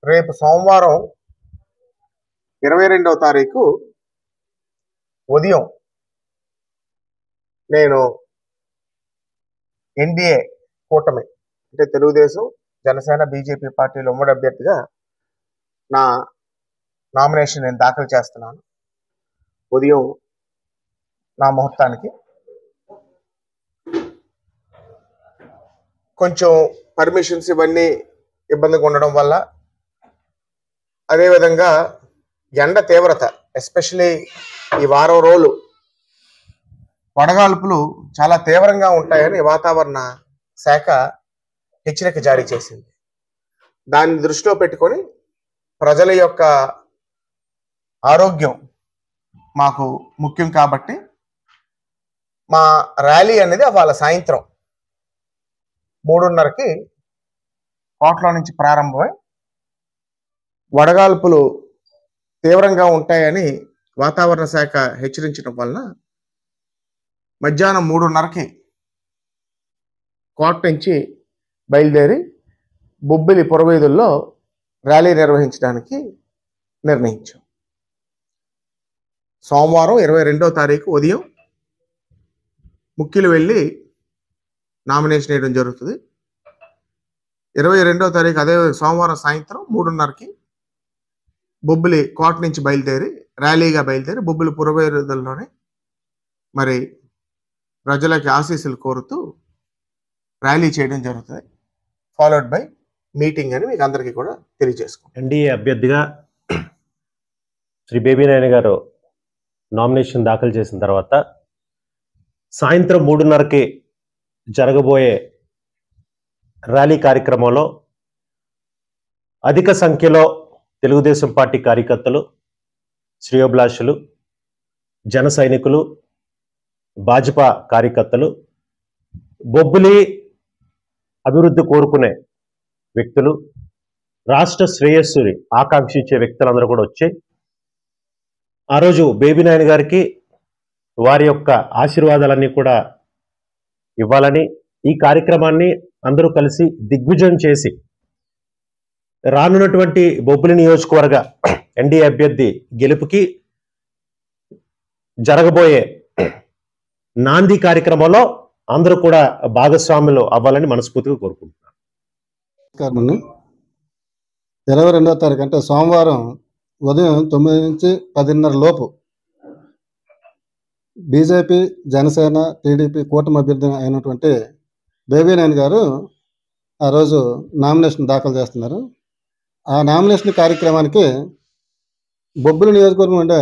రేపు సోమవారం 22వ తారీఖు ఉదయం నేను ఎన్డీఏ కూటమి అంటే తెలుగుదేశం, జనసేన, బీజేపీ పార్టీల ఉమ్మడి అభ్యర్థిగా నా నామినేషన్ నేను దాఖలు చేస్తున్నాను. ఉదయం నా ముహూర్తానికి కొంచెం పర్మిషన్స్ ఇవన్నీ ఇబ్బందిగా ఉండడం వల్ల, అదేవిధంగా ఎండ తీవ్రత ఎస్పెషలీ ఈ వారం రోజులు వడగాల్పులు చాలా తీవ్రంగా ఉంటాయని వాతావరణ శాఖ హెచ్చరిక జారీ చేసింది. దాన్ని దృష్టిలో పెట్టుకొని ప్రజల యొక్క ఆరోగ్యం మాకు ముఖ్యం కాబట్టి మా ర్యాలీ అనేది వాళ్ళ సాయంత్రం 3:30కి కోటలో నుంచి ప్రారంభమై వడగాల్పులు తీవ్రంగా ఉంటాయని వాతావరణ శాఖ హెచ్చరించడం వలన మధ్యాహ్నం 3:30కి కోట నుంచి బయలుదేరి బొబ్బిలి పురవీధుల్లో ర్యాలీ నిర్వహించడానికి నిర్ణయించాం. సోమవారం 22వ తారీఖు ఉదయం ముక్కిలు వెళ్ళి నామినేషన్ వేయడం జరుగుతుంది. 22వ తారీఖు అదే సోమవారం సాయంత్రం 3:30కి బొబ్బిలి కోట నుంచి బయలుదేరి ర్యాలీగా బయలుదేరి బొబ్బిలి పురవీధుల్లోనే మరి ప్రజలకి ఆశీస్సులు కోరుతూ ర్యాలీ చేయడం జరుగుతుంది. ఫాలోడ్ బై మీటింగ్ అని మీకు అందరికీ కూడా తెలియజేసుకుంటాం. ఎన్డీఏ అభ్యర్థిగా శ్రీ బేబీ నాయన గారు నామినేషన్ దాఖలు చేసిన తర్వాత సాయంత్రం 3:30కి జరగబోయే ర్యాలీ కార్యక్రమంలో అధిక సంఖ్యలో తెలుగుదేశం పార్టీ కార్యకర్తలు, శ్రేయోభిలాషులు, జన సైనికులు, భాజపా కార్యకర్తలు, బొబ్బిలి అభివృద్ధి కోరుకునే వ్యక్తులు, రాష్ట్ర శ్రేయస్సుని ఆకాంక్షించే వ్యక్తులందరూ కూడా వచ్చి ఆ రోజు బేబీ నాయన గారికి వారి యొక్క ఆశీర్వాదాలన్నీ కూడా ఇవ్వాలని, ఈ కార్యక్రమాన్ని అందరూ కలిసి దిగ్విజయం చేసి రానున్నటువంటి బొబ్బిలి నియోజకవర్గ ఎన్డీఏ అభ్యర్థి గెలుపుకి జరగబోయే నాంది కార్యక్రమంలో అందరూ కూడా భాగస్వాములు అవ్వాలని మనస్ఫూర్తిగా కోరుకుంటున్నాను. 22వ తారీఖు అంటే సోమవారం ఉదయం 9 నుంచి 10:30 లోపు బీజేపీ, జనసేన, టీడీపీ కూటమి అభ్యర్థి అయినటువంటి బేబీ నాయన గారు ఆ రోజు నామినేషన్ దాఖలు చేస్తున్నారు. ఆ నామినేషన్ కార్యక్రమానికి బొబ్బిలి నియోజకవర్గం అంటే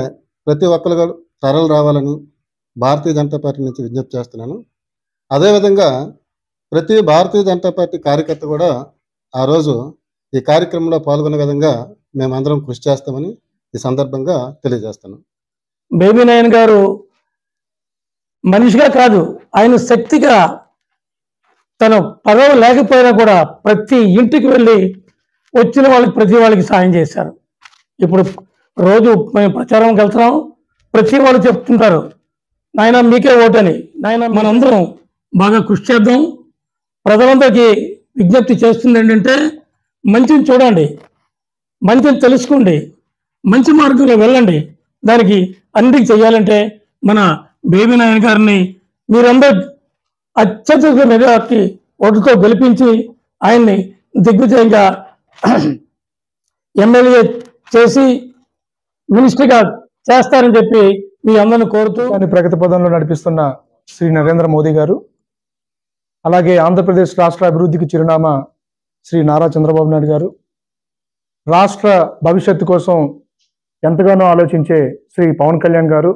ప్రతి ఒక్కరు తరలి రావాలని భారతీయ జనతా పార్టీ నుంచి విజ్ఞప్తి చేస్తున్నాను. అదేవిధంగా ప్రతి భారతీయ జనతా పార్టీ కార్యకర్త కూడా ఆ రోజు ఈ కార్యక్రమంలో పాల్గొనే విధంగా మేమందరం కృషి చేస్తామని ఈ సందర్భంగా తెలియజేస్తున్నాం. బేబీ నాయన గారు మనిషిగా కాదు, ఆయన శక్తిగా తన పదవి లేకపోయినా కూడా ప్రతి ఇంటికి వెళ్ళి వచ్చిన వాళ్ళకి ప్రతి వాళ్ళకి సాయం చేశారు. ఇప్పుడు రోజు మేము ప్రచారంకి వెళ్తున్నాం, ప్రతి వాళ్ళు చెప్తుంటారు నాయన మీకే ఓటని. నాయన మనందరం బాగా కృషి చేద్దాం. ప్రజలందరికీ విజ్ఞప్తి చేస్తుంది ఏంటంటే మంచిని చూడండి, మంచిని తెలుసుకోండి, మంచి మార్గంలో వెళ్ళండి. దానికి అన్నిటికీ చెయ్యాలంటే మన బేబీ నాయన గారిని మీరందరూ అత్యధిక మెజార్టీ ఓటుతో గెలిపించి ఆయన్ని దిగ్విజయంగా ఎమ్మెల్యే చేసి మినిస్టర్గా చేస్తారని చెప్పి మీ అందరిని కోరుతూ ప్రగతి పదంలో నడిపిస్తున్న శ్రీ నరేంద్ర మోదీ గారు, అలాగే ఆంధ్రప్రదేశ్ రాష్ట్ర అభివృద్ధికి చిరునామా శ్రీ నారా చంద్రబాబు నాయుడు గారు, రాష్ట్ర భవిష్యత్తు కోసం ఎంతగానో ఆలోచించే శ్రీ పవన్ కళ్యాణ్ గారు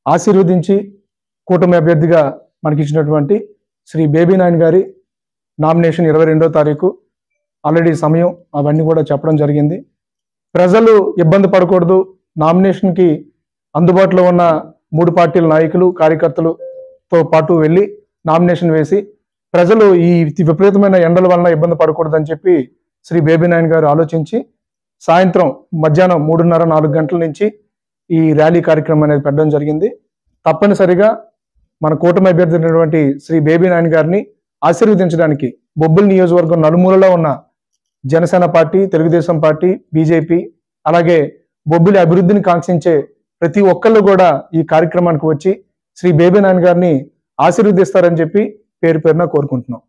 ఆశీర్వదించి కూటమి అభ్యర్థిగా మనకిచ్చినటువంటి శ్రీ బేబీ నాయన గారి నామినేషన్ 22వ తారీఖు ఆల్రెడీ సమయం అవన్నీ కూడా చెప్పడం జరిగింది. ప్రజలు ఇబ్బంది పడకూడదు, నామినేషన్కి అందుబాటులో ఉన్న 3 పార్టీల నాయకులు, కార్యకర్తలతో పాటు వెళ్ళి నామినేషన్ వేసి ప్రజలు ఈ విపరీతమైన ఎండల వలన ఇబ్బంది పడకూడదని చెప్పి శ్రీ బేబీ నాయన గారు ఆలోచించి సాయంత్రం మధ్యాహ్నం 3:30, 4 గంటల నుంచి ఈ ర్యాలీ కార్యక్రమం అనేది పెట్టడం జరిగింది. తప్పనిసరిగా మన కూటమి అభ్యర్థి అయినటువంటి శ్రీ బేబీ నాయన గారిని ఆశీర్వదించడానికి బొబ్బిలి నియోజకవర్గం నలుమూలలో ఉన్న Janasena party, Telugu Desam party, BJP, అలాగే బొబ్బిలి అభివృద్ధిని కాంక్షించే ప్రతి ఒక్కళ్ళు కూడా ఈ కార్యక్రమానికి వచ్చి శ్రీ బేబీ నాని గారిని ఆశీర్వదిస్తారని చెప్పి పేరు పేరున కోరుకుంటున్నాం.